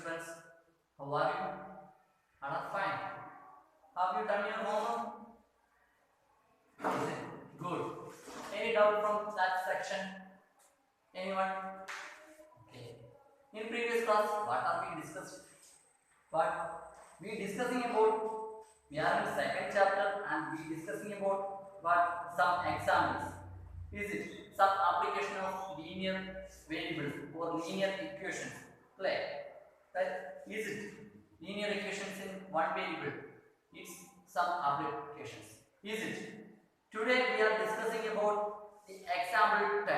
students. How are you? Are fine. Have you done your homework? Is it good? Any doubt from that section? Anyone? Okay. In previous class, what are we discussed? What we discussing about? We are in second chapter and we discussing about what some examples. Is it some application of linear variables or linear equations? Play. That is it. Linear equations in one variable. It's some applications. Is it? Today we are discussing about the example 10.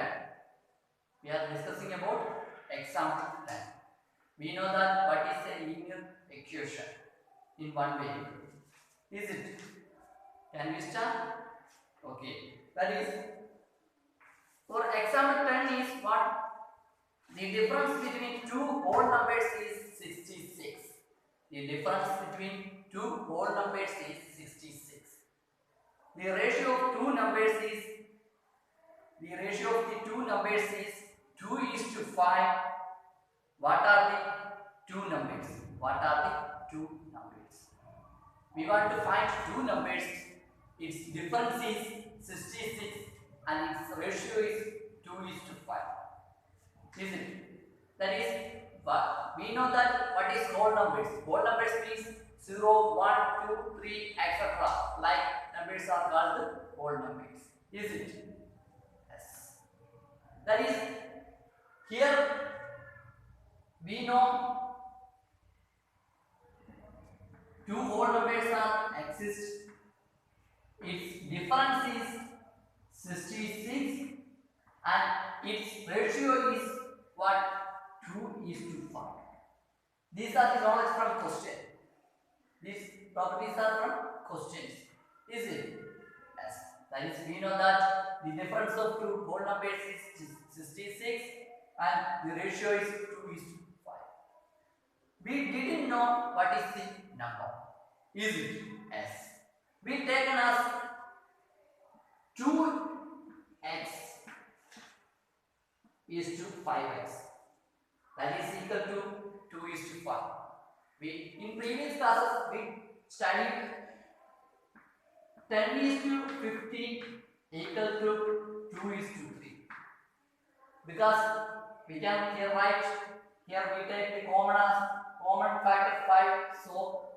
We are discussing about example 10. We know that what is a linear equation in one variable. Is it? Can we start? Okay. That is, for example 10 is what? The difference between two whole numbers is 66. The difference between two whole numbers is 66. The ratio of two numbers is 2:5. What are the two numbers? What are the two numbers? We want to find two numbers. Its difference is 66 and its ratio is 2:5. Is it? That is, we know that what is whole numbers. Whole numbers means 0, 1, 2, 3, etc. Like numbers are called whole numbers. Is it? Yes. That is, here we know two whole numbers are exist. Its difference is 66 and its ratio is what? 2:5. These are the knowledge from question. These properties are from questions. Is it? Yes. That is, we know that the difference of two whole numbers is 66 and the ratio is 2:5. We didn't know what is the number. Is it? Yes. We taken as 2x is to 5x. That is equal to 2:5. We in previous classes we studied 10:15 equal to 2:3. Because we can here write, here we take the common factor 5, so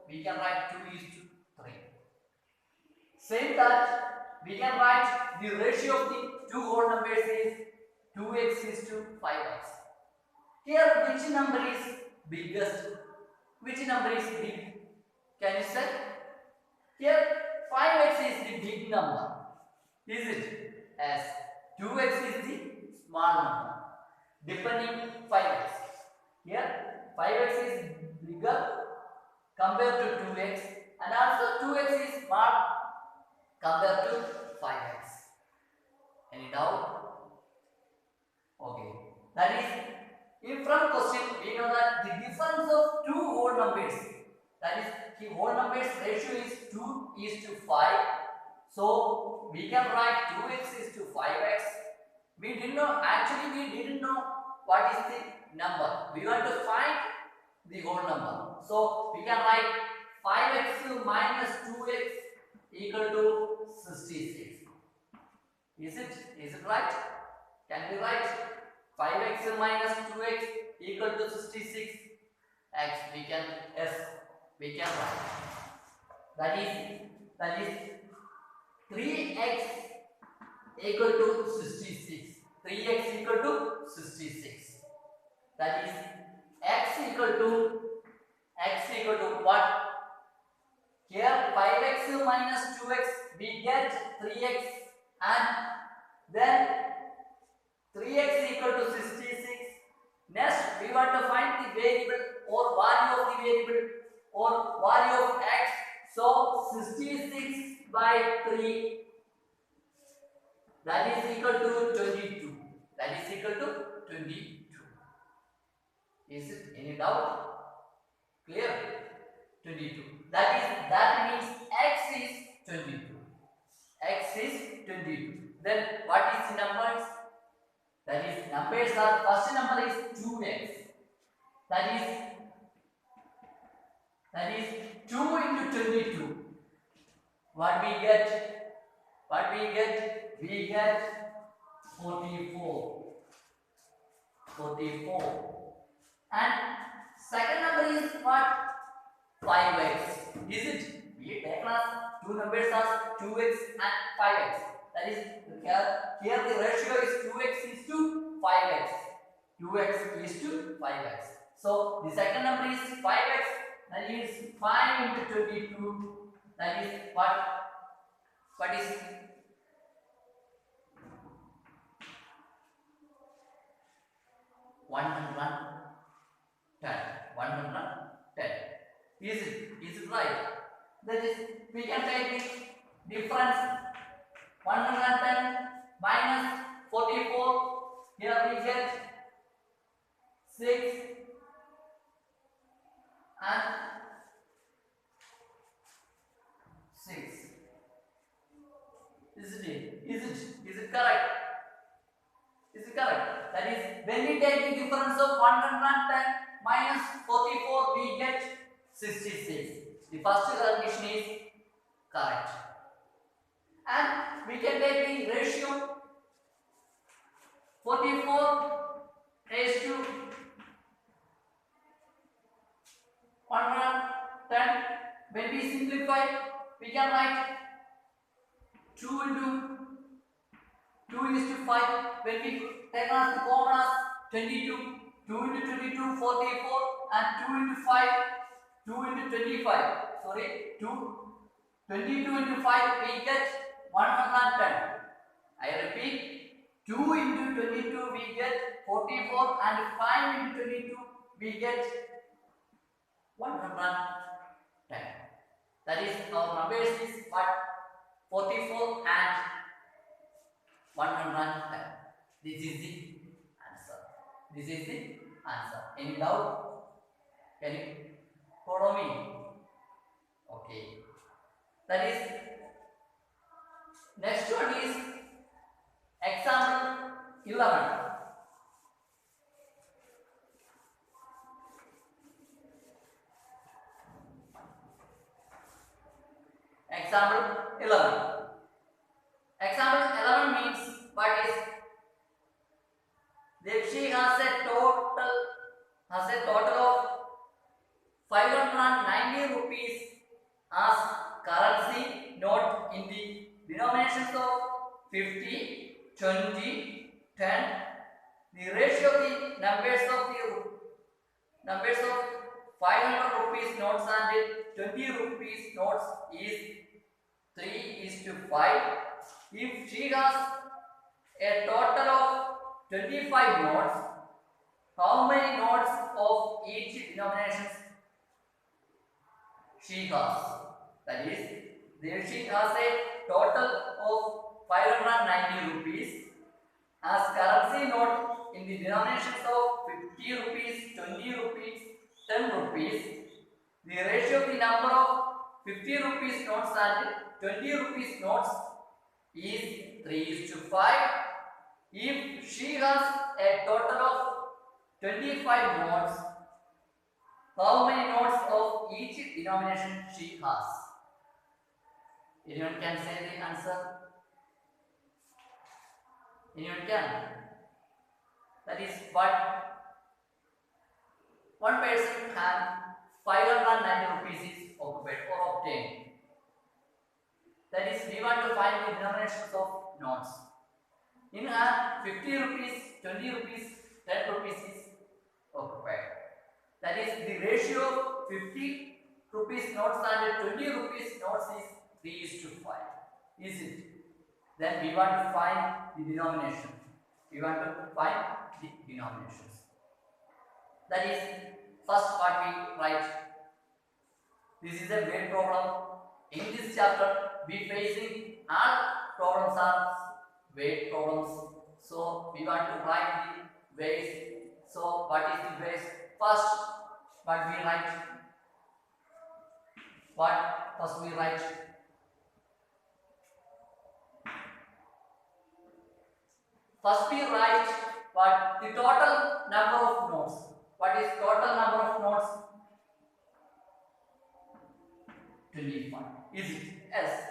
we can write 2:3. Same that we can write the ratio of the two whole numbers is 2x:5x. Here which number is biggest? Which number is big? Can you say? Here 5x is the big number. Is it? As 2x is the small number. Depending 5x. Here 5x is bigger compared to 2x and also 2x is small compared to 5x. Any doubt? Okay. That is, in from question we know that the difference of two whole numbers, that is the whole numbers ratio is 2:5. So we can write 2x:5x. We didn't know what is the number. We want to find the whole number. So we can write 5x minus 2x equal to 66. Is it right? Can we write 5x minus 2x equal to 66? X we can write. That is 3x equal to 66. 3x equal to 66. That is x equal to what? Here 5x minus 2x we get 3x and then 3x equal to 66. Next we want to find the variable or value of the variable or value of x. So 66 by 3, that is equal to 22. That is equal to 22. Is it any doubt? Clear? 22. That means x is 22. X is 22. Then what is the numbers? That is, numbers are, first number is 2x. That is That is 2 into 22. What we get? What we get? We get 44. 44. And second number is what? 5x. Is it? We take as two numbers as 2x and 5x. That is here the ratio is 2x is to 5x. 2x is to 5x. So the second number is 5x. That is 5 into 22. That is what? What is 110. 110. Is it right? That is, we can take the difference 110 minus 44. Here we get 6 and 6. Is it correct? Is it correct? That is, when we take the difference of 110 minus 44, we get 66. The first condition is correct. And we can take the ratio 44 raised to 110. When we simplify, we can write 2 into 2 is to 5. When we take as the common as 22, 2 into 22, 44, and 2 into 5, 2 into 25. Sorry, 22 into 5, we get 110. I repeat, 2 into 22, we get 44, and 5 into 22, we get 110. That is, our numbers is what? 44 and 110. This is the answer. This is the answer. Any doubt? Can you follow me? Okay. That is, next one is example 11. Example 11. Example 11 means what is? That she has a total of 590 rupees as currency note in the denominations of 50, 20, 10. The ratio of the numbers of 500 rupees notes and 20 rupees notes is 3:5. If she has a total of 25 notes, how many notes of each denomination she has? That is, there she has a total of 590 rupees as currency note in the denominations of 50 rupees, 20 rupees, 10 rupees. The ratio of the number of 50 rupees notes and 20 rupees notes is 3:5. If she has a total of 25 notes, how many notes of each denomination she has? Anyone can say the answer? Anyone can? That is what one person had 590 rupees is occupied or obtained. That is, we want to find the denominations of notes. In her 50 rupees, 20 rupees, 10 rupees is occupied. That is, the ratio of 50 rupees notes and 20 rupees notes is 3:5. Is it? Then we want to find the denomination. We want to find the denominations. That is, first what we write. This is a weight problem. In this chapter, we facing all problems are weight problems. So we want to write the weights. So what is the weights? First, what we write? What first we write? First we write what the total number of notes. What is total number of notes? 25. Is it? Yes.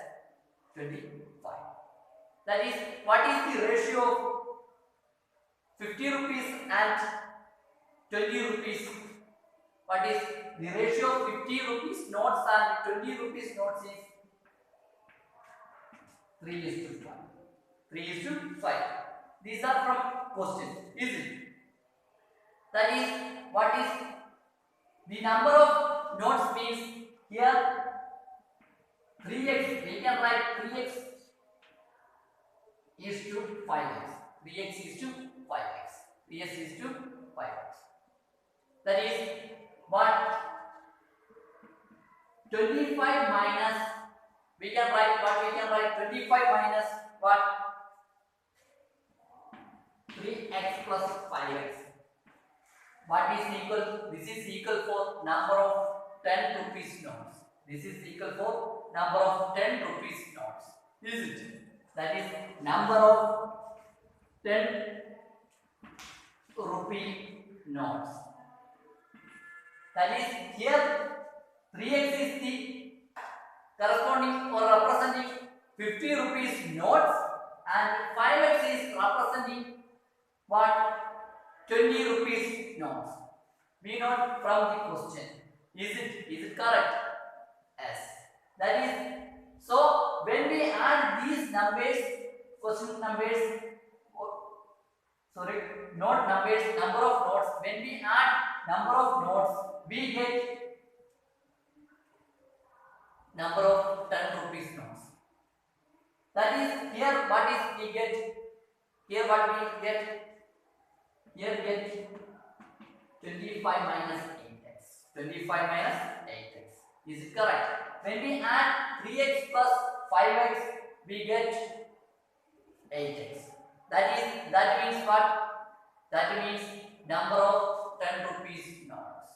25. That is, what is the ratio of 50 rupees and 20 rupees? What is the ratio of 50 rupees notes and 20 rupees notes is 3:5. 3:5. These are from questions. Is it? That is, what is the number of notes means here 3x. We can write 3x is to 5x. 3x is to 5x. 3x is to 5x. That is what 25 minus, we can write what, we can write 25 minus what, 3x plus 5x. What is equal? This is equal for number of 10 rupees notes. This is equal for number of 10 rupees notes. Is it? That is number of 10 rupee notes. That is, here 3x is the corresponding or representing 50 rupees notes and 5x is representing what, 20 rupees notes. We know from the question. Is it correct? Yes. That is, so when we add these numbers, question numbers, sorry, note numbers, number of notes, when we add number of notes, we get number of 10 rupees notes. That is, here what is we get? Here what we get? Here get 25 minus 8x. 25 minus 8x. Is it correct? When we add 3x plus 5x, we get 8x. That means what? That means number of 10 rupees notes.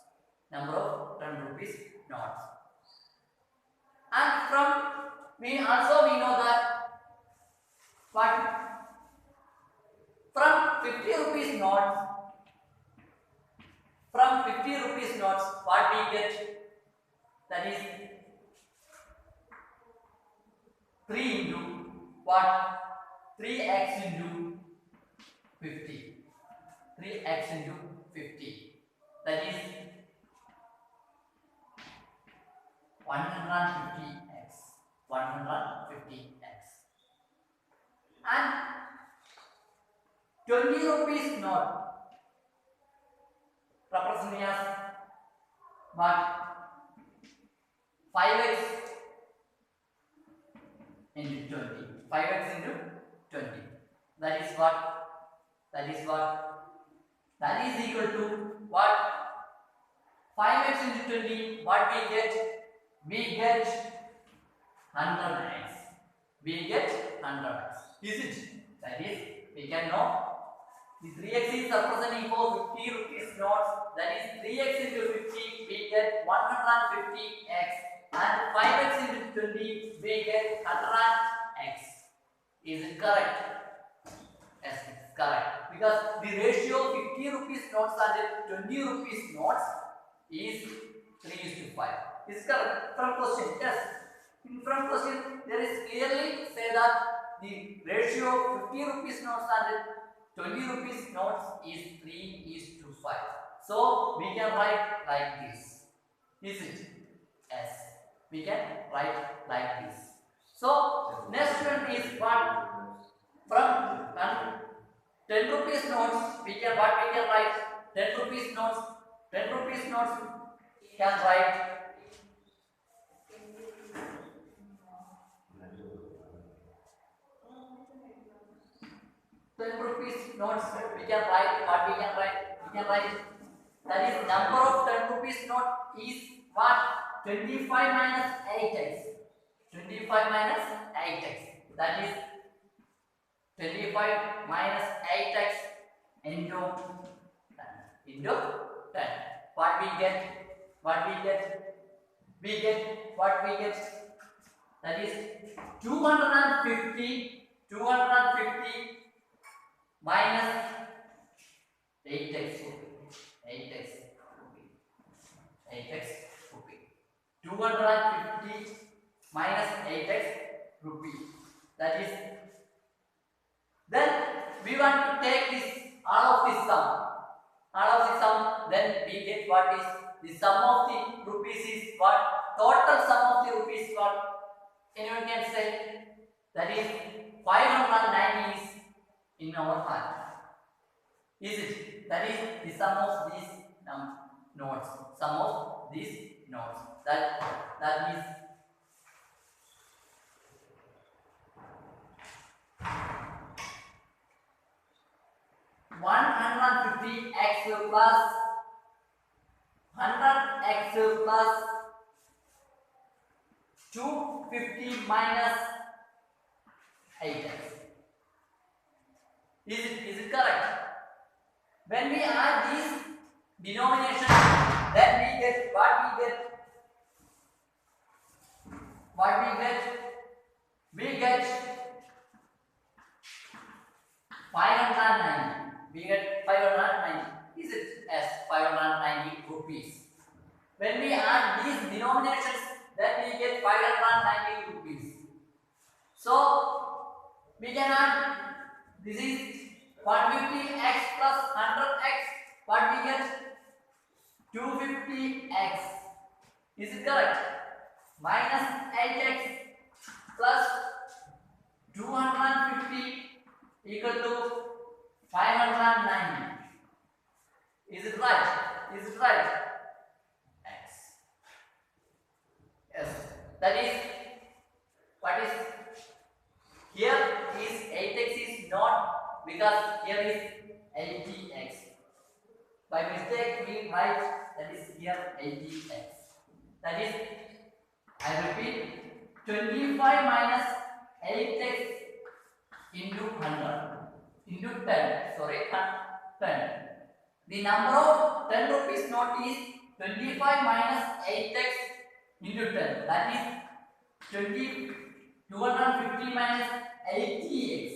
Number of 10 rupees notes. And from we know that what? From 50 rupees notes, what we get? That is 3 into what? 3x into 50. 3x into 50. That is 150x. 150x. And 20 rupees note representing as what? 5x into 20. 5x into 20. That is what? That is equal to what? 5x into 20. What we get? We get 100x. We get 100x. Is it? That is, we can know the 3x is representing for 50 rupees notes. That is 3x into 50, we get 150x, and 5x into 20, we get 100x. Is it correct? Yes, it's correct. Because the ratio of 50 rupees notes and 20 rupees notes is 3:5. Is correct? From question, yes. In from question, there is clearly say that the ratio of 50 rupees notes and 20 rupees notes is 3:5. So we can write like this. Is it? Yes. We can write like this. So next one is what? From 10 rupees notes, we can write 10 rupees notes. 10 rupees notes can write 10 rupees notes. We can write what we can write. We can write that is number of 10 rupees note is what? 25 minus 8x. 25 minus 8x. That is 25 minus 8x into 10. What we get? We get what we get? That is 250 minus 8x rupee. 8x rupee. 250 minus 8x rupee. That is, then we want to take this all of this sum. All of the sum, then we get what is the sum of the rupees is what? Total sum of the rupees what? Anyone can say? That is 590 is in our hand. Is it? That is the sum of these notes. Sum of these notes. That is 150x plus 100x plus 250 minus 8x. Is it correct? When we add these denominations, then we get what we get. What we get? We get 590. We get 590. Is it as 590 rupees? When we add these denominations, then we get 590 rupees. So we can add. This is 150x plus 100x. What we get? 250x. Is it correct? Minus 8x plus 250 equal to 590. Is it right? Is it right? X. Yes. That is what is here is 8x is not, because here is 80x. By mistake we write that is here 80x. That is, I repeat, 25 minus 8x into 100 into 10. Sorry, 10. The number of 10 rupees note is 25 minus 8x into 10. That is 250 minus 80x.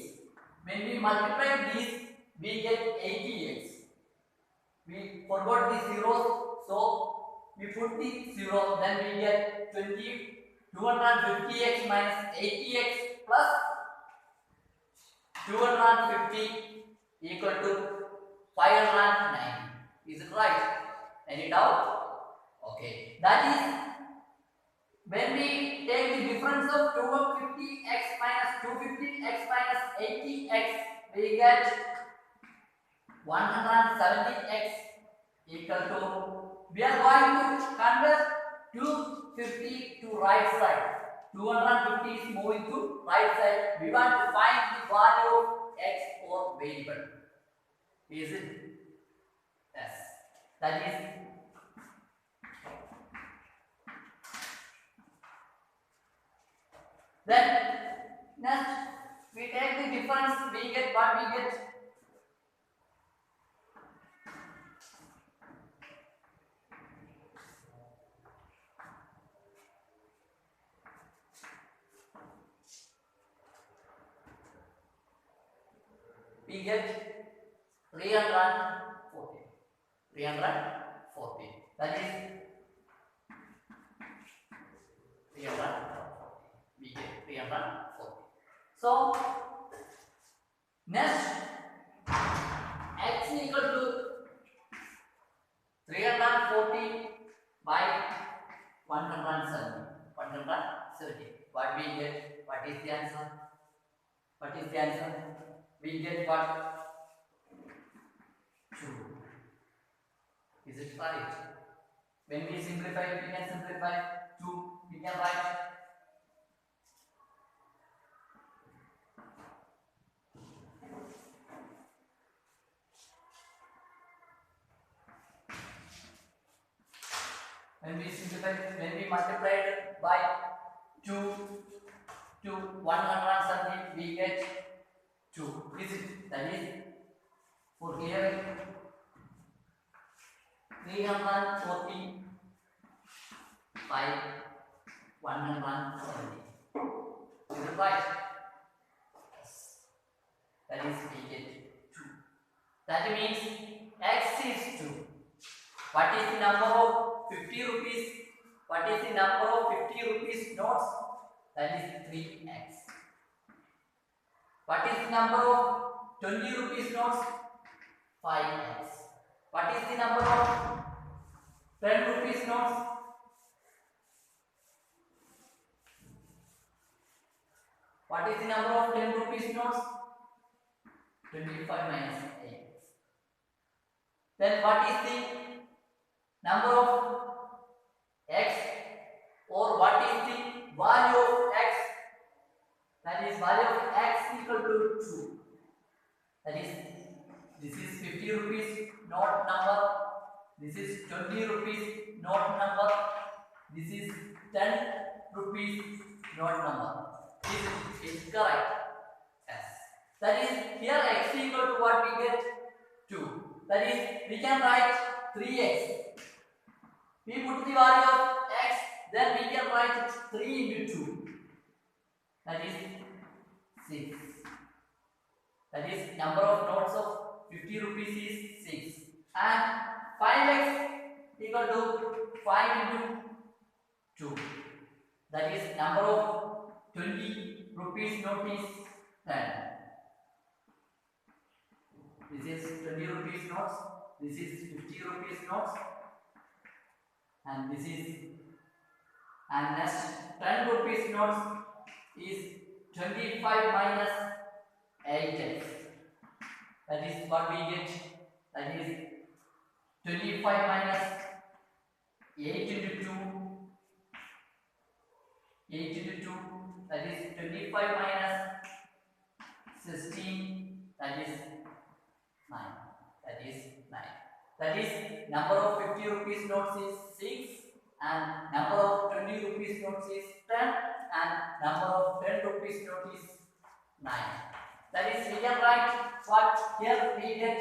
When we multiply this, we get 80x. We forgot the zeros, so we put the zero, then we get 250x minus 80x plus 250 equal to 590. Is it right? Any doubt? Okay. That is, when we take the difference of 250x minus 250x minus 80x, we get 170x equal to, we are going to convert 250 to right side. 250 is moving to right side. We want to find the value of x or variable. Is it? Yes. That is, then next we take the difference, we get what we get. We get 340. 340. That is 340. We get 340. So next, x equal to 340 by 170. 170. What we get? What is the answer? What is the answer? We get what? 2. Is it right? When we simplify, we can simplify 2. We can write when we multiply it by 2 to 170, we get 2. Is it? That is, for here 340 by 170. Is it right? Yes. That is, we get 2. That means x is 2. What is the number of 50 rupees? What is the number of 50 rupees notes? That is 3x. What is the number of 20 rupees notes? 5x. What is the number of 10 rupees notes? What is the number of 10 rupees notes? 25 minus 8. Then what is the number of x, or what is the value of x? That is value of x equal to 2. That is, this is 50 rupees note number. This is 20 rupees note number. This is 10 rupees note number. Is correct? Yes. That is, here x equal to what we get? 2. That is, we can write 3x. We put the value of x, then we can write 3 into 2. That is 6. That is, number of notes of 50 rupees is 6. And 5x equal to 5 into 2. That is, number of 20 rupees note is 10. This is 20 rupees notes. This is 50 rupees notes. And this is, and next 10 rupees notes is 25 minus 8x. That is what we get. That is 25 minus 8 into 2. 8 into 2. That is 25 minus 16. That is 9. That is 9. That is, number of 50 rupees notes is 6, and number of 20 rupees notes is 10, and number of 10 rupees note is 9. That is, we can write what here we get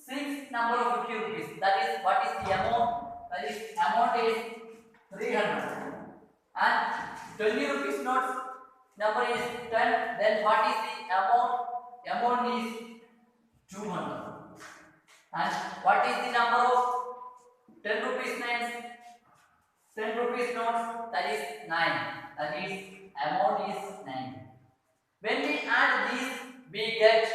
6 number of 50 rupees. That is, what is the amount? That is, amount is 300. And 20 rupees notes number is 10. Then what is the amount? Amount is 200. And what is the number of 10 rupees names? 10 rupees notes, that is 9. That is, amount is 9. When we add these, we get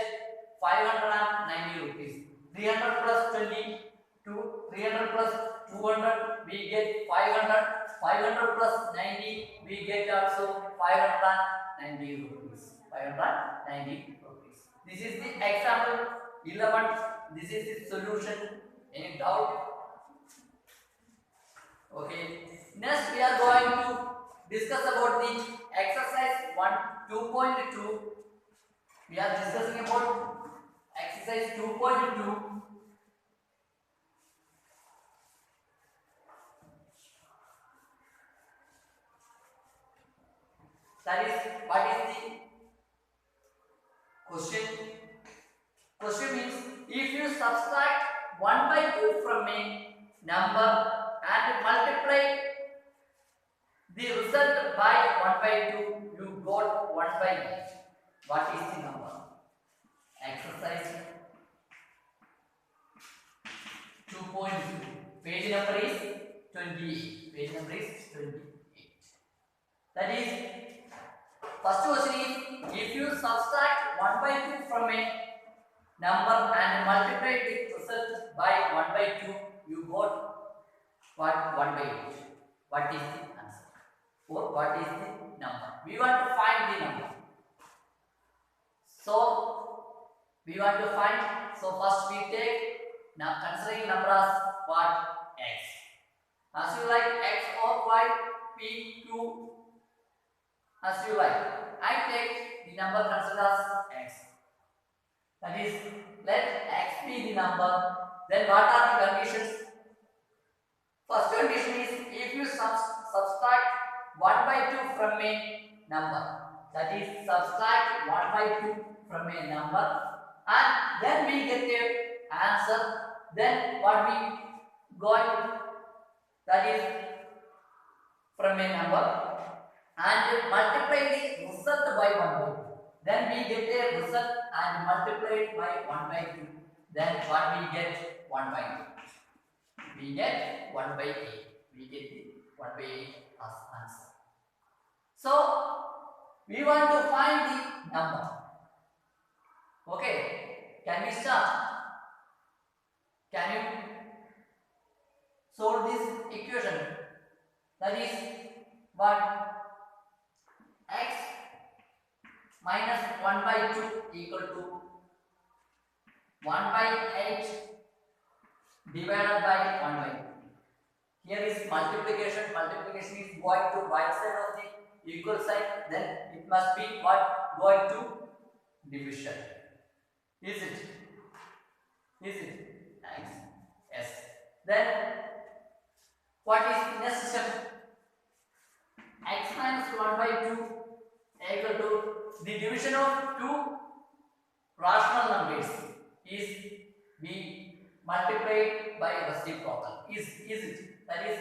590 rupees. 300 plus 20, 300 plus 200, we get 500. 500 plus 90, we get also 590 rupees. 590 rupees. This is the example 11. This is the solution. Any doubt? Okay. Next, we are going to discuss about the exercise 2.2. We are discussing about exercise 2.2. That is, what is the question? Question means, if you subtract 1 by 2 from a number and multiply the result by 1 by 2, you got 1 by 8. What is the number? Exercise 2.2. Page number is 28. Page number is 28. That is, first question is, if you subtract 1 by 2 from a number and multiply the result by 1 by 2, you got what? 1 by 8. What is the answer? Or what is the number? We want to find the number. So, we want to find, so first we take, now considering number as what? X. As you like, X or Y, P, Q, as you like. I take the number considered as X. That is, let X be the number. Then what are the conditions? First condition is, if you subtract 1 by 2 from a number, that is, subtract 1 by 2 from a number, and then we get a answer. Then what we got, that is from a number, and multiply the result by 1 by 2. Then we get a result and multiply it by 1 by 2. Then what we get? 1 by 8. We get 1 by 8. We get the 1 by 8 as answer. So we want to find the number. Okay, can we start? Can you solve this equation? That is what? X minus 1 by 2 equal to 1 by 8 divided by 1 by 2. Here is multiplication. Multiplication is going to right side of the equal sign. Then it must be what? Going to division. Is it? Is it? X. Yes. Then what is the next step? X minus 1 by 2 equal to the division of two rational numbers is we multiplied by reciprocal. Is it? That is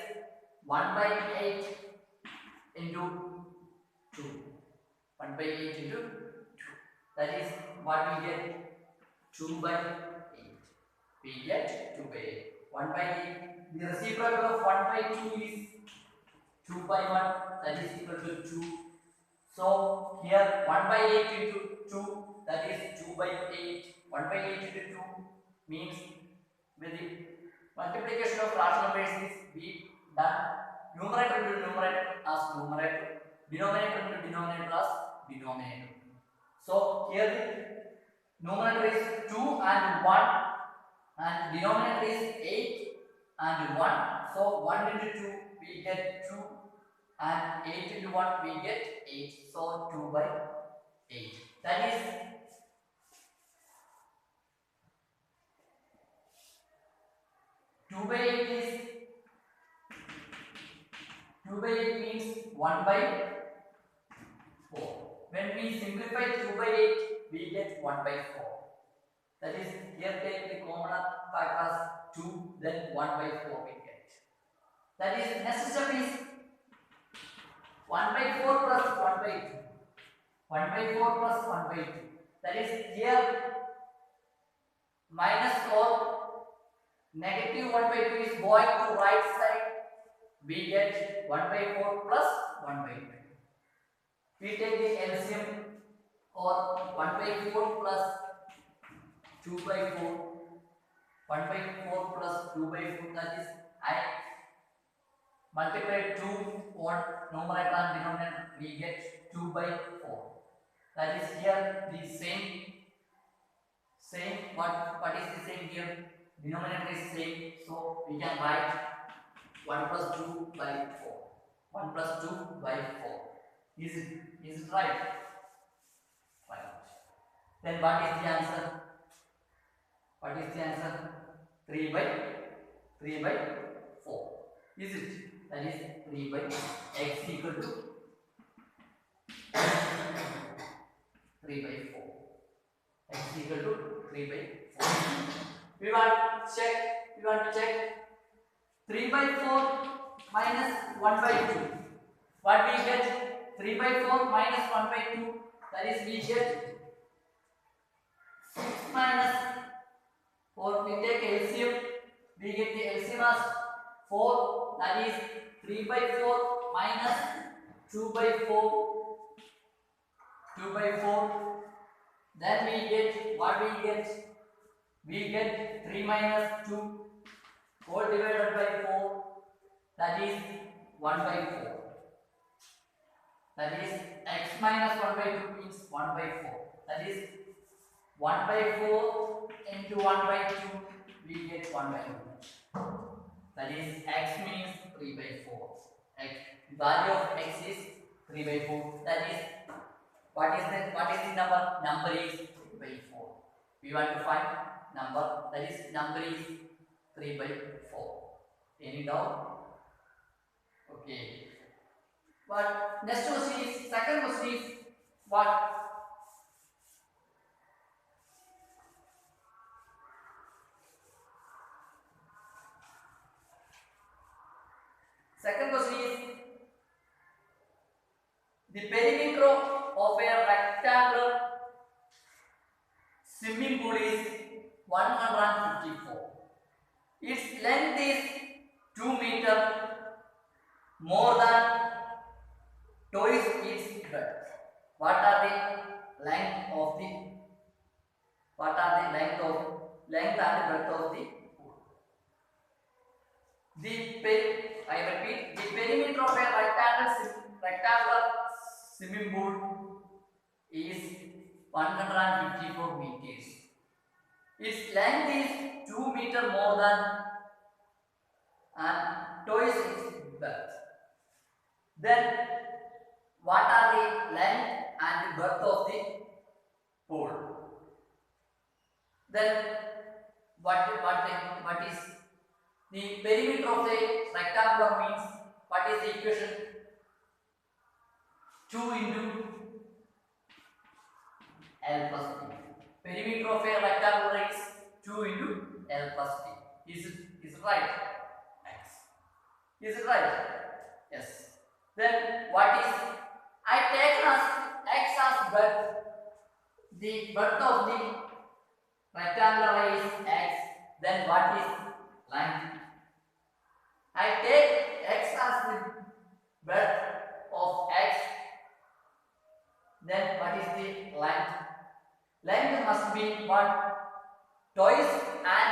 1 by 8 into 2. 1 by 8 into 2. That is what we get? 2 by 8. We get 2 by 8. 1 by 8. The reciprocal of 1 by 2 is 2 by 1. That is equal to 2. So here 1 by 8 into 2. That is 2 by 8. 1 by 8 into 2 means with the multiplication of rational numbers is we done numerator into numerator as numerator, denominator into denominator as denominator. So here the numerator is 2 and 1 and denominator is 8 and 1. So 1 into 2 we get 2 and 8 into 1 we get 8. So 2 by 8. That is 2 by 8 is 2 by 8 means 1 by 4. When we simplify 2 by 8, we get 1 by 4. That is, here take the common factor as 2, then 1 by 4 we get. That is, next step is 1 by 4 plus 1 by 2. 1 by 4 plus 1 by 2. That is, here minus or negative 1 by 2 is going to right side. We get 1 by 4 plus 1 by 2. We take the LCM or 1 by 4 plus 2 by 4. 1 by 4 plus 2 by 4. That is, I multiply 2 on numerator and denominator. We get 2 by 4. That is here the same. What is the same here? Denominator is same, so we can write 1 plus 2 by 4. 1 plus 2 by 4. Is it right? Right. Then what is the answer? What is the answer? 3 by 4. Is it? That is 3 by x equal to 3 by 4. X equal to 3 by 4. We want to check 3 by 4 minus 1 by 2. What we get? 3 by 4 minus 1 by 2. That is, we get 6 minus 4. We take LCM. We get the LCM as 4. That is 3 by 4 minus 2 by 4. 2 by 4. Then we get what we get? We get 3 minus 2 whole divided by 4. That is 1 by 4. That is x minus 1 by 2 means 1 by 4. That is 1 by 4 into 1 by 2. We get 1 by 2. That is x means 3 by 4. X, the value of x is 3 by 4. That is what is the number? Number is 3 by 4. We want to find number. That is number is 3 by 4. Any doubt? Okay. But next question is, second question is what? Second question is the perimeter of a rectangular swimming pool is 154. Its length is 2 meters more than toys its breadth. What are the length of the length and breadth of the pool? I repeat, the perimeter of a rectangular swimming pool is 154 meters. Its length is 2 meters more than and twice its breadth. Then what are the length and the breadth of the pool? Then what is the perimeter of the rectangular means? What is the equation? 2 into L plus B. Perimeter of a rectangle is 2 into L plus B. Is it right? X. Is it right? Yes. Then what is I take as X as breadth. The breadth of the rectangle is X. Then what is length? I take X as the breadth of X. Then what is the length? Length must be what? Twice and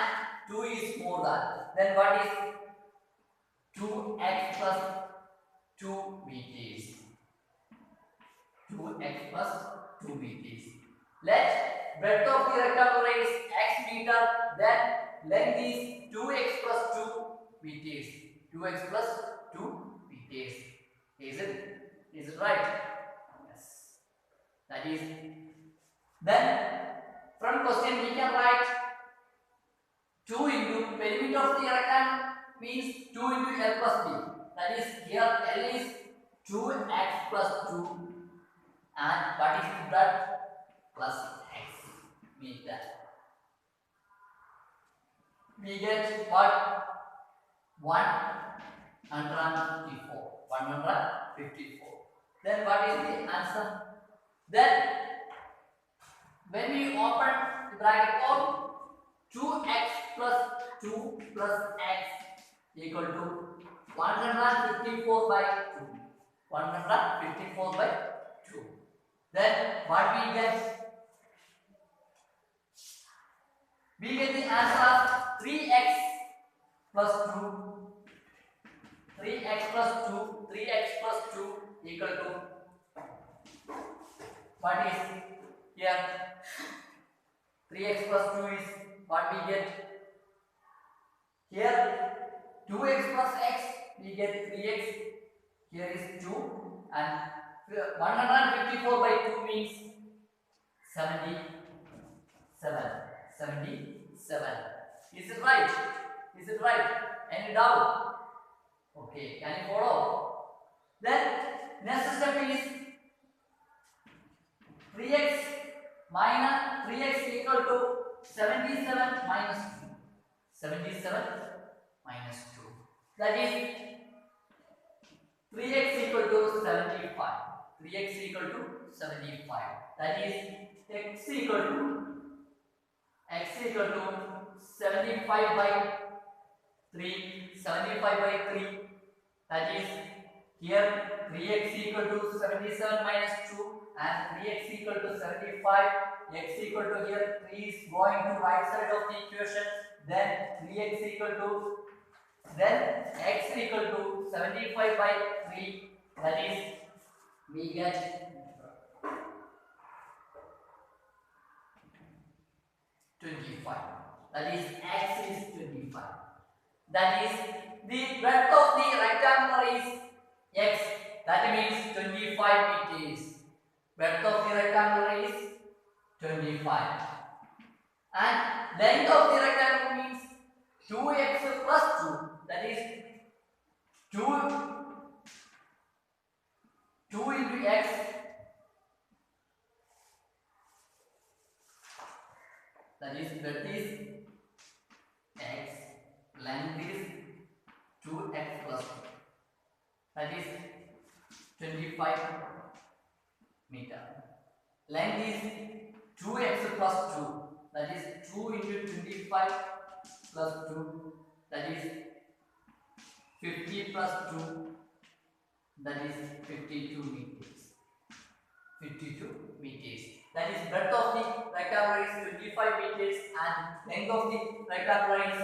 2 is more than. Then what is 2x plus 2 meters? 2x plus 2 meters. Let breadth of the rectangle is x meter. Then length is 2x plus 2 meters. 2x plus 2 meters. Is it right? Yes. That is. Then from question we can write 2 into perimeter of the rectangle means 2 into L plus B. That is here L is 2x plus 2 and what is the breadth? Plus x meter. We get what? 154. 154. Then what is the answer? Then when we open the bracket of 2x plus 2 plus x equal to 154 by 2. 154 by 2. Then what we get? We get the answer of 3x plus 2. 3x plus 2. 3x plus 2 equal to what is here? 3x plus 2 is what we get? Here 2x plus x we get 3x. Here is 2 and 154 by 2 means 77. 77. Is it right? Is it right? Any doubt? Okay, can you follow? Then next step is 3x minus 3x equal to 77 minus 2. 77 minus 2. That is 3x equal to 75. 3x equal to 75. That is x equal to 75 by 3. 75 by 3. That is here 3x equal to 77 minus 2 and 3x equal to 75. X equal to here 3 is going to right side of the equation. Then 3x equal to x equal to 75 by 3. That is we get 25. That is x is 25. That is the breadth of the rectangle is x. That means 25 meters. Breadth of the rectangle is 25. And length of the rectangle means 2x plus 2. That is 2 into x. That is breadth is x. Length is 2x plus 2. That is 25 meter. Length is 2x plus 2. That is 2 into 25 plus 2. That is 50 plus 2. that is 52 meters. 52 meters. That is breadth of the rectangle is 25 meters and length of the rectangle is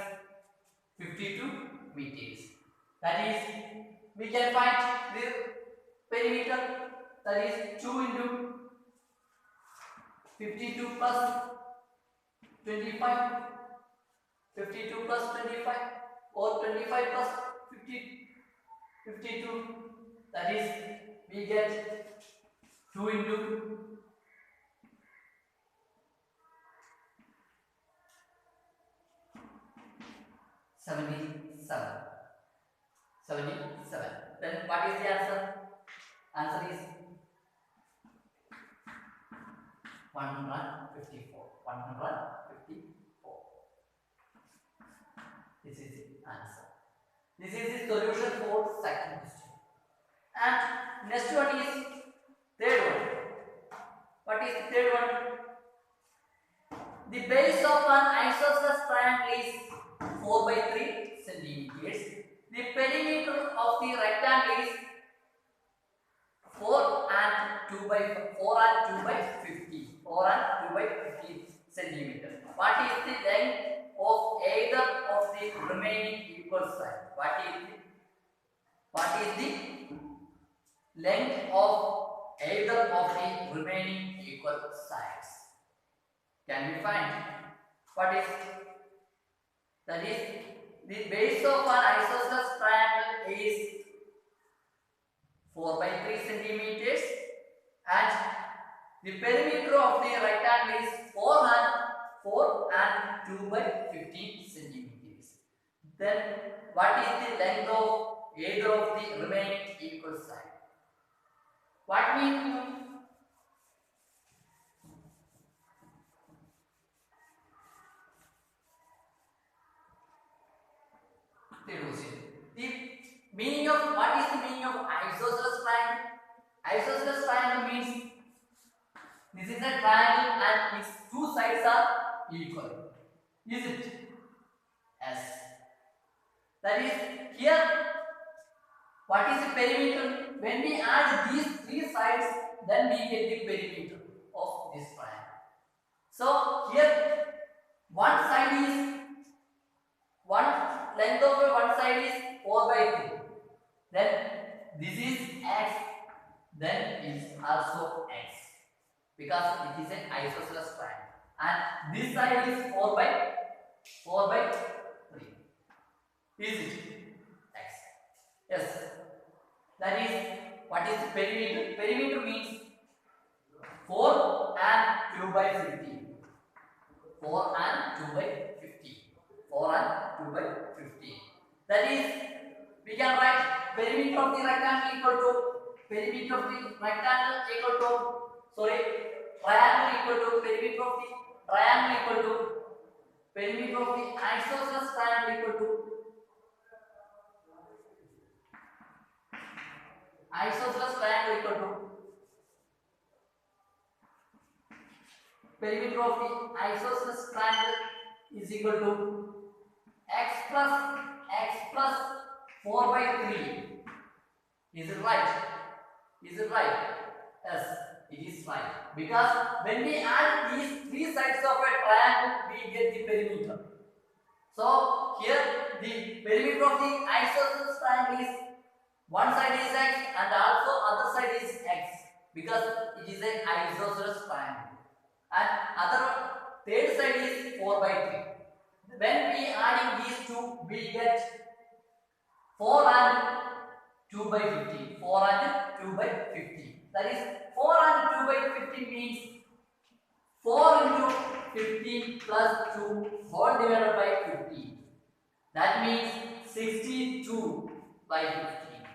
52 meters. That is, we can find the perimeter, that is 2 into 52 plus 25, 52 plus 25 or 25 plus 50, 52, that is we get 2 into 77. 77. Then what is the answer? Answer is 154. 154. This is the answer. This is the solution for second question. And next one is third one. What is the third one? The base of an isosceles triangle is 4 by 3 centimeters. The perimeter of the rectangle is 4 and 2 by 50. 4 and 2 by 50 centimeters. What is the length of either of the remaining equal sides? What is the length of either of the remaining equal sides? Can we find? What is? That is, the base of an isosceles triangle is 4 by 3 centimeters and the perimeter of the rectangle is 4 and 2 by 15 centimeters. Then what is the length of either of the remaining equal sides? What means? The meaning of what is the meaning of isosceles triangle? Isosceles triangle means this is a triangle and its two sides are equal. Is it? Yes. That is, here what is the perimeter? When we add these three sides, then we get the perimeter of this triangle. So here one side is length of one side is 4 by 3. Then this is x, then is also x, because it is an isosceles triangle. And this side is 4 by 3. Is it? X. Yes. That is, what is the perimeter? Perimeter means 4 and 2 by 15. 4 and 2 by 15. 4 and 2 by 15. That is, we can write perimeter of the rectangle equal to perimeter of the rectangle equal to triangle equal to perimeter of the triangle equal to perimeter of the isosceles triangle equal to isosceles triangle equal to perimeter of the isosceles triangle is equal to x plus 4 by 3. Is it right? Is it right? Yes, it is right. Because when we add these three sides of a triangle, we get the perimeter. So here the perimeter of the isosceles triangle is one side is x and also other side is x, because it is an isosceles triangle. And other third side is 4 by 3. When we adding these two, we get 4 and 2 by 50. 4 and 2 by 50. That is, 4 and 2 by 50 means 4 into 15 plus 2 whole divided by 50. That means 62 by 15.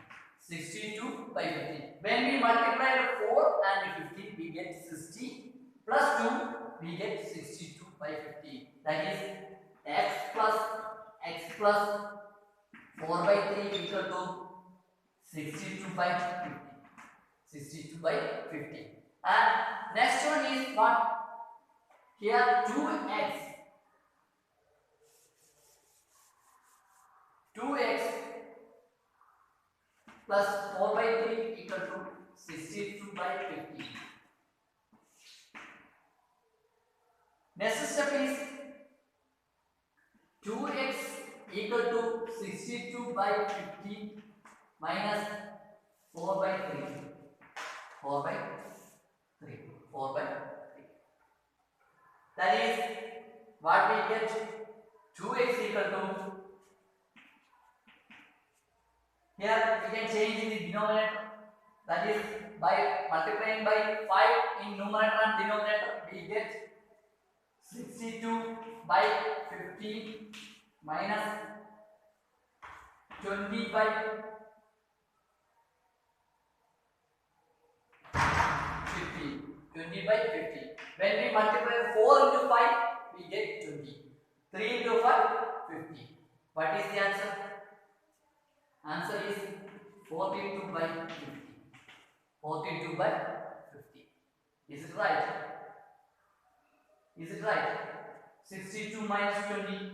62 by 15. When we multiply 4 and 15, we get 60 plus 2, we get 62 by 50. That is x plus 4 by 3 equal to 62 by 50. 62 by 50. And next one is what? Here 2x. 2x plus 4 by 3 equal to 62 by 50. Next step is 2x equal to 62 by 50 minus 4 by 3. 4 by 3. 4 by 3. That is what we get. 2x equal to, here we can change in the denominator, that is by multiplying by 5 in numerator and denominator we get 62 by 50 minus 20 by 50. 20 by 50. When we multiply 4 into 5 we get 20. 3 into 5 50. What is the answer? Answer is 42 by 50. 42 by 50. Is it right? Is it right? 62 minus 20.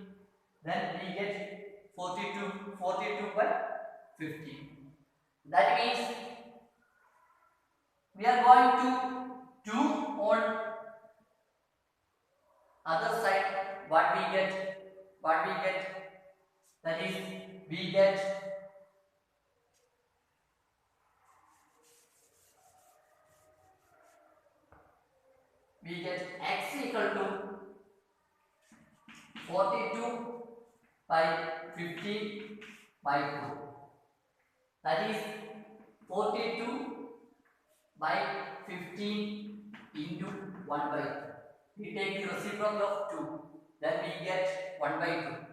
Then we get 42 by 50. That means we are going to do on other side what we get. That is we get x equal to 42 by 50 by 2. That is 42 by 15 into 1 by 2. We take the reciprocal of 2. Then we get 1 by 2.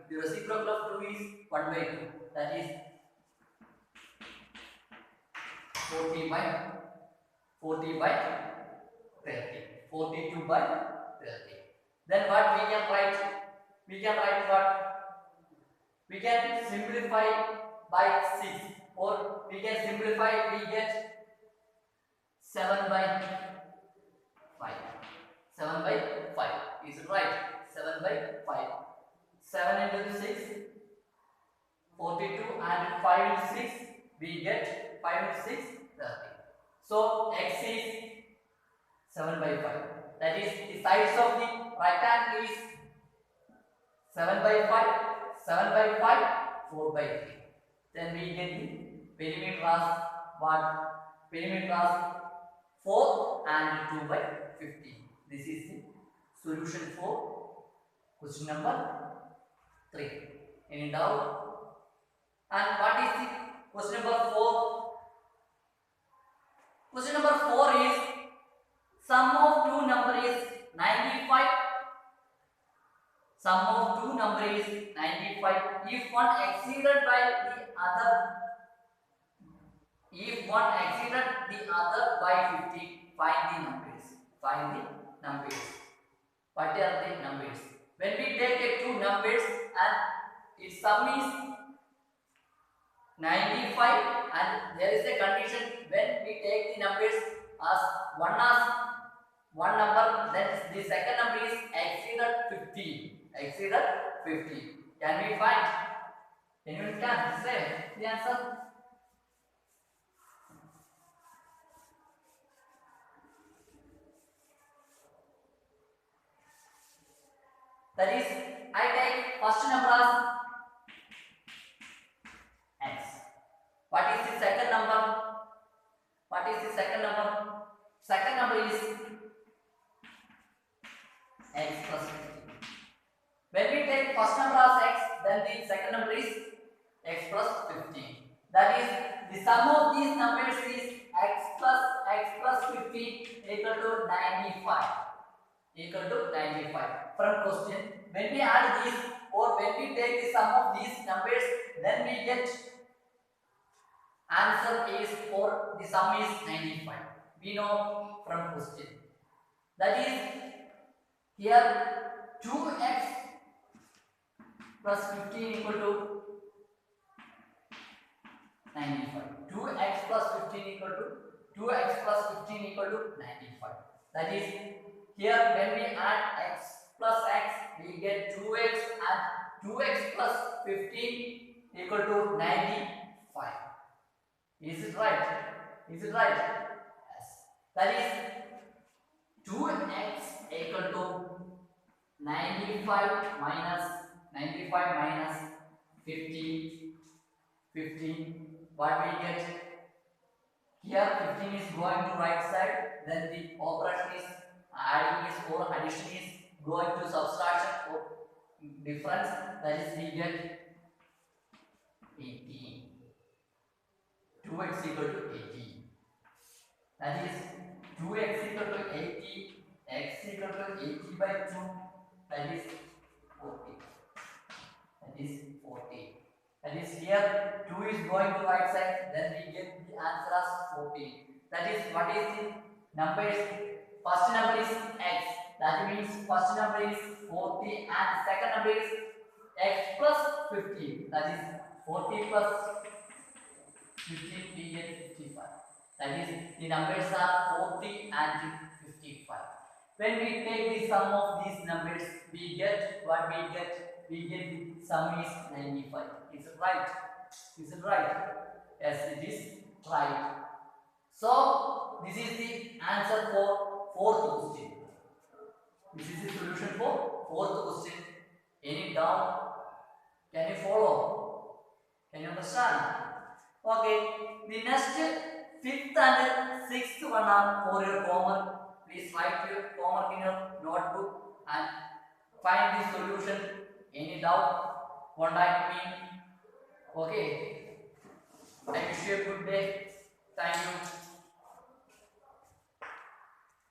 The reciprocal of 2 is 1 by 2. That is 40 by 30. 42 by 30. Then what we can write? We can write what? We can simplify by 6, or we can simplify, we get 7 by 5. 7 by 5. Is it right? 7 by 5. 7 into 6, 42, and 5 into 6, we get 5 into 6, 30. So x is 7 by 5. That is, the sides of the rectangle is 7 by 5, 7 by 5, 4 by 3. Then we get the perimeter as what? Perimeter as 4 and 2 by 15. This is the solution for question number 3. Any doubt? And what is the question number 4? Question number 4 is sum of two number is 95. Sum of two number is 95. If one exceeded by the other, by 50, find the numbers. What are the numbers? When we take two numbers and its sum is 95, and there is a condition when we take the numbers as one number, then the second number is exceeded 50. Can we find? Anyone can say the answer? That is, I take first number as x. What is the second number? Second number is x plus 50. When we take first number as x, then the second number is x plus 50. That is, the sum of these numbers is x plus 50 equal to 95. From question, when we add these, or when we take the sum of these numbers, then we get answer is, or the sum is 95. We know from question. That is, here 2x plus 15 equal to 95. 2x plus 15 equal to 95. That is, here when we add x plus x, we get 2x, and 2x plus 15 equal to 95. Is it right? Is it right? Yes. That is 2x equal to 95 minus 50. 15. What we get? Here 15 is going to right side. Then the operation is adding is or addition is going to subtraction or difference. That is we get 18. 2x equal to 18. That is 2x equal to 80. X equal to 80 by 2. That is 40. That is 40. That is here 2 is going to right side. Then we get the answer as 14. That is what is the numbers? First number is x. That means first number is 40 and second number is x plus 15. That is 40 plus 15 we get 55. That is the numbers are 40 and 55. When we take the sum of these numbers, we get what we get. We get the sum is 95. Is it right? Is it right? Yes, it is right. So this is the answer for fourth question. This is the solution for fourth question. Any doubt? Can you follow? Can you understand? Okay. The next fifth and sixth one are for your homework. Please write your homework in your notebook and find the solution. Any doubt? Contact me. Okay. I wish you a good day. Thank you.